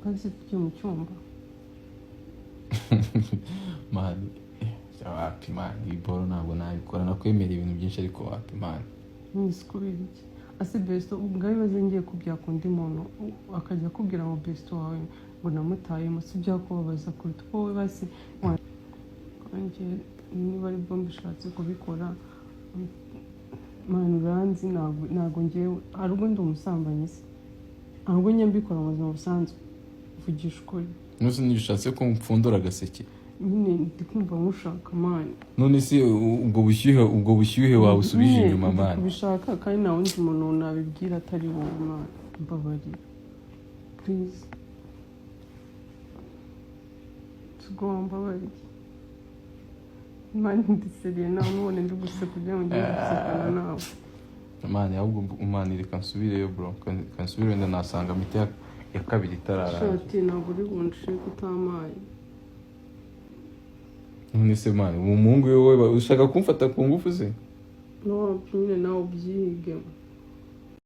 kandi se tujye mu cyumba mani wapi mani iboro ntabwo nabikora nakwemera ibintu byinshi ariko wapi mani kubera iki ase besto ubwo bibaze ngiye kubyaka undi muntu akajya akubwira ngo besto wawe ngo namutayemo si byakubabaza kuruta uko we basi wanjye niba ari bwo mbishatse kubikora mani uranzi ntabwo ngewe hari ubwo ndi umusambanyi se ntabwo njye mbikora mu buzima busanzwe uvugisha ukuri nuzi nibishatse ko mpfundura agaseke nyine ndi kumva nkushaka mani none se ubwo bushyuhe wawe usubije inyuma mani kubishaka kandi nta wundi muntu nabibwira atari wowe mani mbabarira please tugomba bari mani ndiseriye nawe nubone ndi guseka kugira ngo njye gusekana nawe mani ahubwo mani reka nsubireyo bro kansubire wenda nasanga miti ya kabiri itararangira shati ntabwo uri bunshike utamaye none se mani umuhungu wowe ushaka kumfata ku ngufu se no nyine nawe ubyige